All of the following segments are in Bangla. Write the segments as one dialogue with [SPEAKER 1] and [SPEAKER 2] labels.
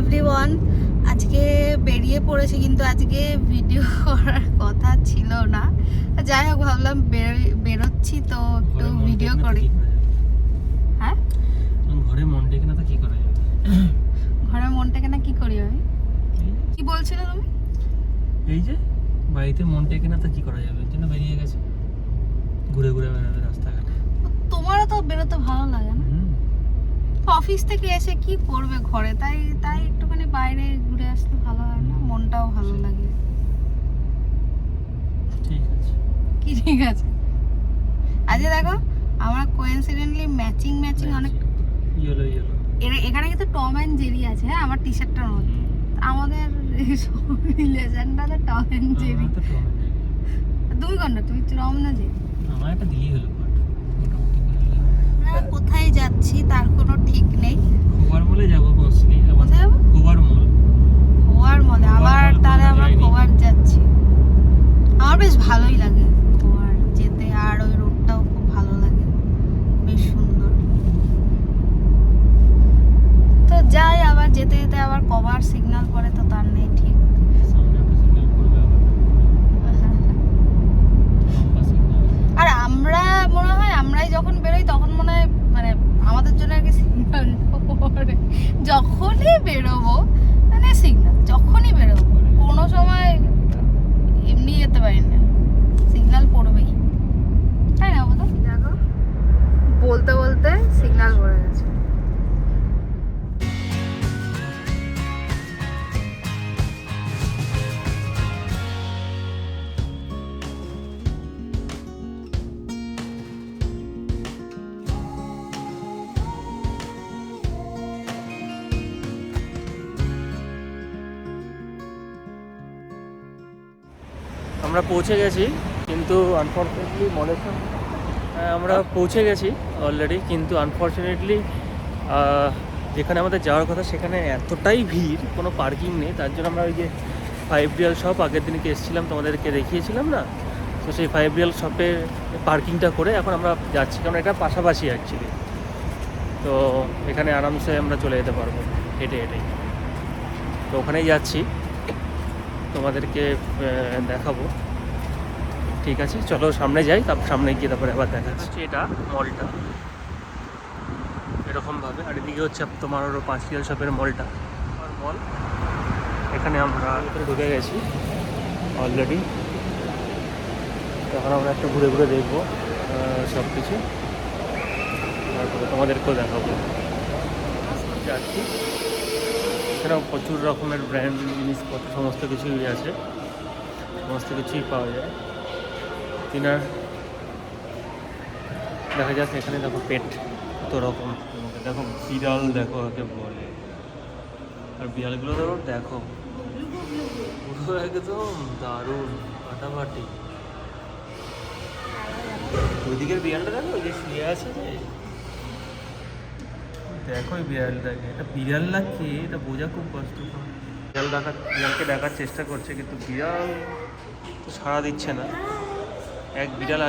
[SPEAKER 1] এভরিওয়ান, আজকে বেরিয়ে পড়েছে কিন্তু আজকে ভিডিও করার কথা ছিল না। যাই হোক, ভাবলাম বেরোচ্ছি তো একটু ভিডিও করি। হ্যাঁ,
[SPEAKER 2] ঘরে মন টেকে না তো কি করা যাবে?
[SPEAKER 1] ঘরে মন টেকে না কি করি আমি? কি বলছিলে তুমি?
[SPEAKER 2] এই যে বাড়িতে মন টেকে না তো কি করা যাবে, এর জন্য বেরিয়ে গেছে ঘুরে ঘুরে বেড়াবে রাস্তাঘাটে।
[SPEAKER 1] তোমারও তো বেরোতে ভালো লাগে না? অফিস থেকে এসে কি করবে ঘরে, তাই তাই একটুখানি বাইরে ঘুরে আসতে ভালো হয় না? মনটাও ভালো লাগে।
[SPEAKER 2] ঠিক আছে,
[SPEAKER 1] কি ঠিক আছে? আজকে দেখো আমরা কোইন্সিডেন্টলি ম্যাচিং অনেক।
[SPEAKER 2] ইয়েলো
[SPEAKER 1] এখানে কিন্তু টম অ্যান্ড জেরি আছে। হ্যাঁ, আমার টি শার্টটার মধ্যে আমাদের রিলেশনটা তো টম অ্যান্ড জেরি। তুমি কোনটা? তুমি টম না জেরি?
[SPEAKER 2] আমার একটা দিলেই হলো বাট মোটামুটি
[SPEAKER 1] আমরা কোথায় যাচ্ছি তার কোনো ঠিক নেই।
[SPEAKER 2] খোবার মলে যাবো মোস্টলি।
[SPEAKER 1] কোথায় যাবো?
[SPEAKER 2] খোবার মল।
[SPEAKER 1] খোয়ার মলে আবার তাহলে আমরা খোয়ার যাচ্ছি। আমার বেশ ভালোই লাগে খোয়ার যেতে, আর ওই রোডটাও খুব ভালো লাগে, বেশ সুন্দর। তো যাই, আবার যেতে যেতে আবার কবার সিগন্যাল পড়ে তো তার নেই ঠিক।
[SPEAKER 2] সামনে একটা সিগন্যাল পড়বে আবার লম্বা সিগন্যাল।
[SPEAKER 1] আর আমরা মনে হয় আমরাই যখন বেরোই তখন মনে হয় মানে আমাদের জন্য আর কি সিগন্যাল পড়ে। যখনই বেরোবো মানে সিগন্যাল, যখনই বেরোবো কোনো সময় এমনি যেতে পারি না, সিগন্যাল পড়বেই, তাই না? বলো, দেখো বলতে বলতে সিগন্যাল পড়ে গেছে।
[SPEAKER 2] আমরা পৌঁছে গেছি কিন্তু আনফর্চুনেটলি মলের সামনে আমরা পৌঁছে গেছি অলরেডি, কিন্তু আনফর্চুনেটলি যেখানে আমাদের যাওয়ার কথা সেখানে এতটাই ভিড়, কোনো পার্কিং নেই। তার জন্য আমরা ওই যে 5 রিয়াল শপ আগের দিনকে এসেছিলাম, তোমাদেরকে দেখিয়েছিলাম না, তো সেই 5 রিয়াল শপে পার্কিংটা করে এখন আমরা যাচ্ছি, কারণ এটা পাশাপাশি অ্যাকচুয়ালি। তো এখানে আরামসে আমরা চলে যেতে পারবো হেঁটে হেঁটেই। তো ওখানেই যাচ্ছি, তোমাদেরকে দেখাবো। ঠিক আছে, চলো সামনে যাই, তারপর সামনে গিয়ে তারপরে আবার দেখাচ্ছি। এটা মলটা এরকমভাবে, আর এদিকে হচ্ছে তোমার ওর 5 রিয়াল শপের মলটা মল। এখানে আমরা ঢুকে গেছি অলরেডি। তখন আমরা একটু ঘুরে ঘুরে দেখবো সব কিছু, তারপরে তোমাদেরকেও দেখাবো। যাচ্ছি, এখানেও প্রচুর রকমের ব্র্যান্ড জিনিসপত্র সমস্ত কিছুই আছে, সমস্ত কিছুই পাওয়া যায় কিনার। দেখা যাচ্ছে এখানে দেখো পেট কত রকম, দেখো বিড়াল, দেখো ওকে বলে, আর বিড়ালগুলো দেখো পুরো একদম দারুণ ফাটাফাটি। ওইদিকের বিড়ালটা দেখো, ওই যে শুয়ে আছে যে, দেখো ওই বিড়ালটাকে, এটা বিড়াল না কি এটা বোঝা খুব কষ্টকর। বিড়ালকে দেখার চেষ্টা করছে কিন্তু বিড়াল তো সাড়া দিচ্ছে না। এক বিড়াল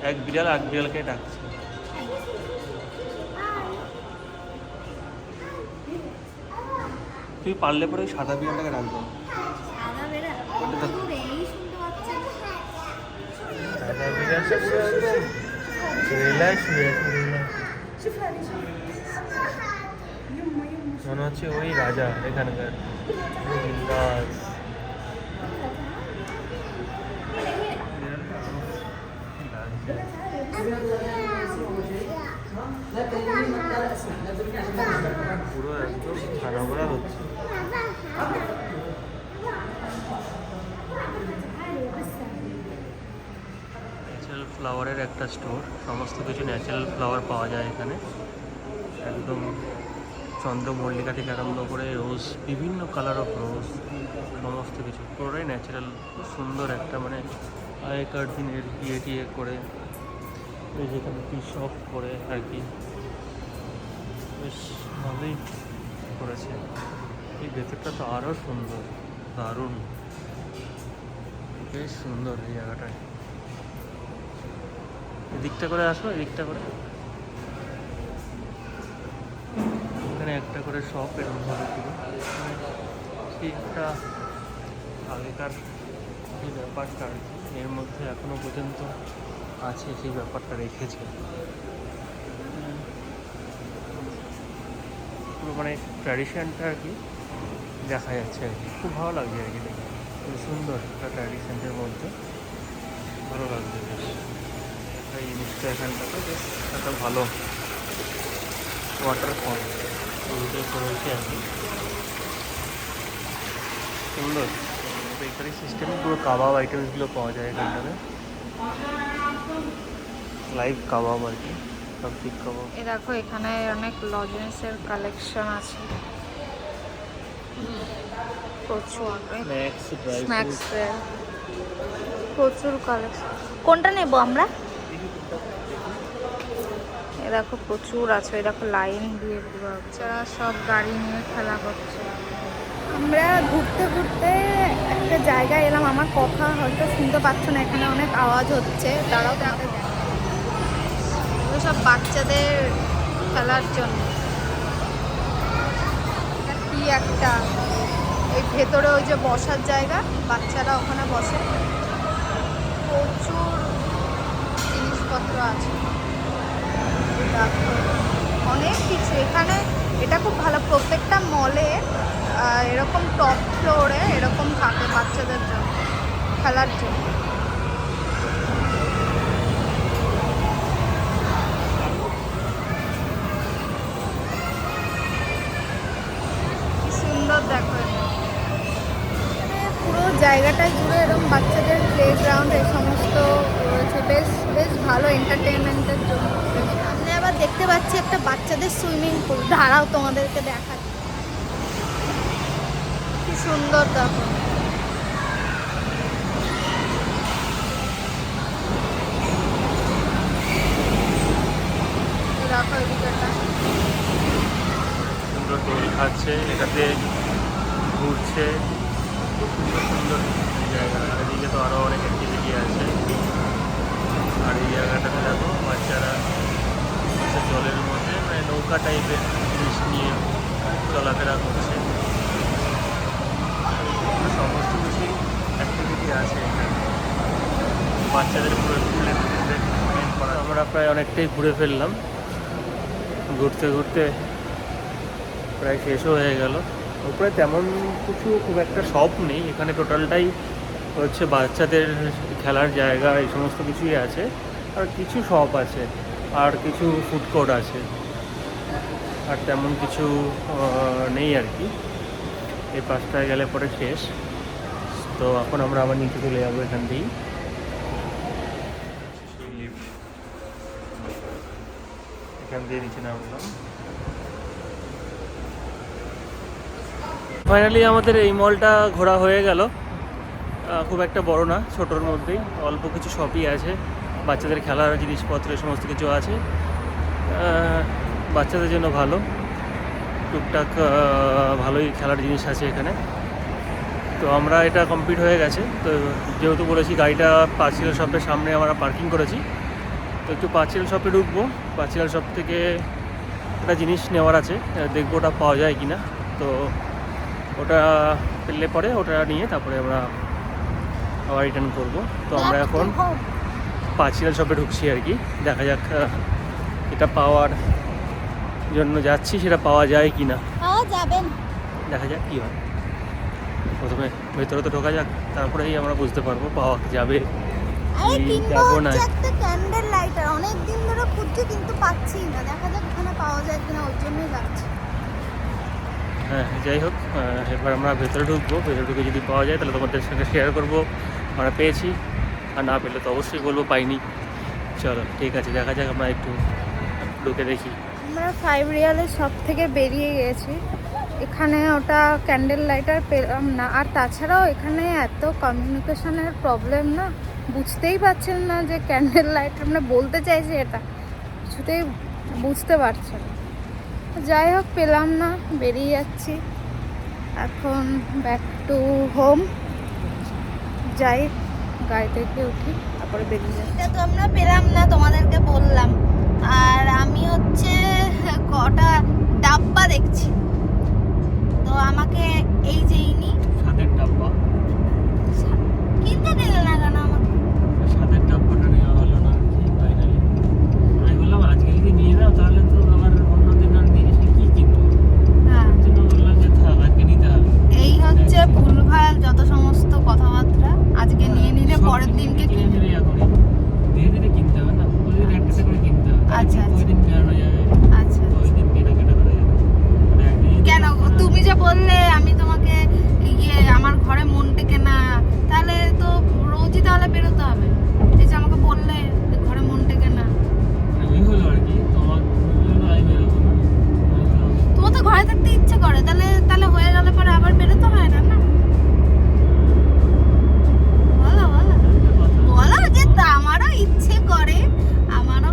[SPEAKER 2] এক বিড়ালকে ডাকছে। তুই পারলে পরে ওই সাদা বিড়ালটাকে ডাকবো। সাদা বিড়ালটা পুরো একদম রেলায় শুয়ে আছে, মনে হচ্ছে ওই রাজা এখানকার। পুরো একদম খানা করা হচ্ছে। ন্যাচারাল ফ্লাওয়ারের একটা স্টোর, সমস্ত কিছু ন্যাচারাল ফ্লাওয়ার পাওয়া যায় এখানে, একদম চন্দ্রমল্লিকা থেকে আরম্ভ করে রোজ, বিভিন্ন কালার অফ রোজ, সমস্ত কিছু পুরোটাই ন্যাচারাল। সুন্দর একটা মানে আগেকার দিনের টিয়ে করে যেখানে কি শপ করে আর কি, বেশ ভালোই করেছে। এই ভেতরটা তো আরও সুন্দর, দারুণ, বেশ সুন্দর এই জায়গাটায়। এদিকটা করে আসো, এদিকটা করে। এখানে এখানে একটা করে শপ এরকম ভাবে ছিল, সেই একটা আগেকার যে ব্যাপারটা এর মধ্যে এখনো পর্যন্ত আছে, সেই ব্যাপারটা রেখেছে। পুরো মানে ট্র্যাডিশনটা আর কি দেখা যাচ্ছে আর কি, খুব ভালো লাগছে আর কি দেখে, খুব সুন্দর একটা ট্র্যাডিশনের মধ্যে, ভালো লাগছে বেশ। এই জিনিসটা এখানটাতে বেশ একটা ভালো ওয়াটারফল করেছে আর কি, সুন্দর বেকারি সিস্টেমে পুরো কাবাব আইটেমসগুলো পাওয়া যায় এখানটাতে, লাইভ কাবাব আর কি, সব ঠিক কাবাব।
[SPEAKER 1] এই দেখো এখানে অনেক লজেন্সের কালেকশন আছে, প্রচুর স্ন্যাক্স প্রচুর কালেকশন। কোনটা নেব আমরা? এ দেখো প্রচুর আছে, এই দেখো লাইন দিয়ে পুরো যারা সব গাড়ি নিয়ে খেলা করছে। আমরা ঘুরতে ঘুরতে একটা জায়গায় এলাম, আমার কথা হয়তো শুনতে পাচ্ছ না, এখানে অনেক আওয়াজ হচ্ছে, দাঁড়াও দেখো। সব বাচ্চাদের খেলার জন্য কি একটা, এই ভেতরে ওই যে বসার জায়গা, বাচ্চারা ওখানে বসে, প্রচুর জিনিসপত্র আছে, অনেক কিছু এখানে। এটা খুব ভালো, প্রত্যেকটা মলে এরকম টপ ফ্লোরে এরকম থাকে বাচ্চাদের জন্য খেলার জন্য। সুন্দর দেখো, পুরো জায়গাটা জুড়ে এরকম বাচ্চাদের প্লে গ্রাউন্ড এই সমস্ত রয়েছে, বেশ বেশ ভালো এন্টারটেনমেন্টের জন্য। সামনে আবার দেখতে পাচ্ছি একটা বাচ্চাদের সুইমিং পুল, দাঁড়াও তোমাদেরকে দেখাচ্ছি, কি সুন্দর দেখো। দেখো এদিকটা
[SPEAKER 2] সুন্দর দোল খাচ্ছে, এটাতে ঘুরছে, খুব সুন্দর সুন্দর জায়গা। এদিকে তো আরও অনেক অ্যাক্টিভিটি আছে, আর এই জায়গাটাতে দেখো বাচ্চারা জলের মধ্যে মানে নৌকা টাইপের জিনিস নিয়ে চলাফেরা করছে, সমস্ত কিছুই অ্যাক্টিভিটি আছে এখানে বাচ্চাদের পুরো এন্টারটেনমেন্ট করা। আমরা প্রায় অনেকটাই ঘুরে ফেললাম, ঘুরতে ঘুরতে প্রায় শেষও হয়ে গেল। উপরে তেমন কিছু খুব একটা শপ নেই, এখানে টোটালটাই হচ্ছে বাচ্চাদের খেলার জায়গা, এই সমস্ত কিছুই আছে, আর কিছু শপ আছে, আর কিছু ফুড কোর্ট আছে, আর তেমন কিছু নেই আর কি। এই পাঁচটায় গেলে পরে শেষ। তো এখন আমরা আবার নিচে চলে যাবো এখান থেকেই। এখান দিয়ে নিচে নামলাম। ফাইনালি আমাদের এই মলটা ঘোরা হয়ে গেল, খুব একটা বড় না, ছোটোর মধ্যেই অল্প কিছু শপই আছে, বাচ্চাদের খেলার জিনিসপত্র সমস্ত কিছু আছে, বাচ্চাদের জন্য ভালো, টুকটাক ভালোই খেলার জিনিস আছে এখানে। তো আমরা এটা কমপ্লিট হয়ে গেছে, তো যেহেতু বলেছি গাড়িটা পাঁচিল শপের সামনে আমরা পার্কিং করেছি, তো একটু পাঁচিল শপে ঢুকবো। পাঁচিল শপ থেকে একটা জিনিস নেওয়ার আছে, দেখবো ওটা পাওয়া যায় কি না, তো ওটা পেলে পরে ওটা নিয়ে তারপরে আমরা আবার রিটার্ন করবো। তো আমরা এখন পাঁচিল শপে ঢুকছি আর কি, দেখা যাক এটা পাওয়ার জন্য যাচ্ছি, সেটা পাওয়া যায় কি না,
[SPEAKER 1] পাওয়া যাবে,
[SPEAKER 2] দেখা যাক কী হয়। প্রথমে ভেতরে তো ঢোকা যাক, তারপরেই আমরা বুঝতে পারবো পাওয়া যাবে যাবো না।
[SPEAKER 1] একটা ক্যান্ডেল লাইটার অনেক দিন ধরে খুঁজছি কিন্তু পাচ্ছি না, দেখা যাক এখানে পাওয়া যায় কিনা, ওর জন্যই যাচ্ছি।
[SPEAKER 2] হ্যাঁ যাই হোক, এবার আমরা ভেতরে ঢুকবো, ভেতরে ঢুকে যদি পাওয়া যায় তাহলে তোমাদের সঙ্গে শেয়ার করবো আমরা পেয়েছি, আর না পেলে তো অবশ্যই বলবো পাইনি। চলো ঠিক আছে, দেখা যাক, আমরা একটু ঢুকে দেখি।
[SPEAKER 1] আমরা 5 রিয়ালের শপ থেকে বেরিয়ে গেছি, এখানে ওটা ক্যান্ডেল লাইটার পেলাম না, আর তাছাড়াও এখানে এত কমিউনিকেশনের প্রবলেম না, বুঝতেই পারছেন না যে ক্যান্ডেল লাইটার মানে বলতে চাইছে এটা, কিছুতেই বুঝতে পারছে না। যাই হোক পেলাম না, বেরিয়ে যাচ্ছি এখন, ব্যাক টু হোম। যাই গাড়ি থেকে উঠি, তারপরে বেরিয়ে যাই। এটা তো আমরা পেলাম না, তোমাদেরকে বললাম। আর আমি হচ্ছে কটা ডাব্বা দেখছি। তো আমাকে এই যে ইনি
[SPEAKER 2] সাদের ডাব্বা,
[SPEAKER 1] কিনতে দিলে না কেন আমাকে?
[SPEAKER 2] সাদের ডাব্বাটা নেওয়া হলো না আর কি ফাইনালি। আমি বললাম আজকে যদি নিয়ে নাও তাহলে তো আবার অন্যদিন আর নিয়ে এসে কি কিনবো,
[SPEAKER 1] হ্যাঁ,
[SPEAKER 2] তার জন্য বললাম যে থাক আজকে নিতে হবে।
[SPEAKER 1] এই হচ্ছে ভুলভাল যত সমস্ত কথাবার্তা, আজকে নিয়ে নিলে
[SPEAKER 2] সব
[SPEAKER 1] পরের
[SPEAKER 2] কিছু
[SPEAKER 1] দিনকে
[SPEAKER 2] কিনে
[SPEAKER 1] কিনবে।
[SPEAKER 2] নিলে এখনই ধীরে ধীরে কিনতে হবে না, প্রতিদিন একটা একটা করে কিনতে হবে।
[SPEAKER 1] আচ্ছা,
[SPEAKER 2] ওই দিন বেরোনো যাবে,
[SPEAKER 1] আচ্ছা
[SPEAKER 2] ওই দিন কেনাকাটা করা যাবে। মানে একদিনই তো
[SPEAKER 1] কেন
[SPEAKER 2] সবসময়-
[SPEAKER 1] তুমি যে বললে আমি তোমাকে আমার ঘরে মন টেকে না, তাহলে তো রোজই তাহলে বেরোতে হবে। এই যে আমাকে বললে যে ঘরে মন টেকে না,
[SPEAKER 2] মানে ওই হলো আর কি, তোমার জন্য আমি বেরোবো না, হয়তো
[SPEAKER 1] তোমার তো ঘরে থাকতে ইচ্ছে করে, তাহলে তাহলে হয়ে গেলে পরে আবার বেরোতে হয় না, না? বলো বলো
[SPEAKER 2] একটা কথা।
[SPEAKER 1] বলো যে আমারও ইচ্ছে করে, আমারও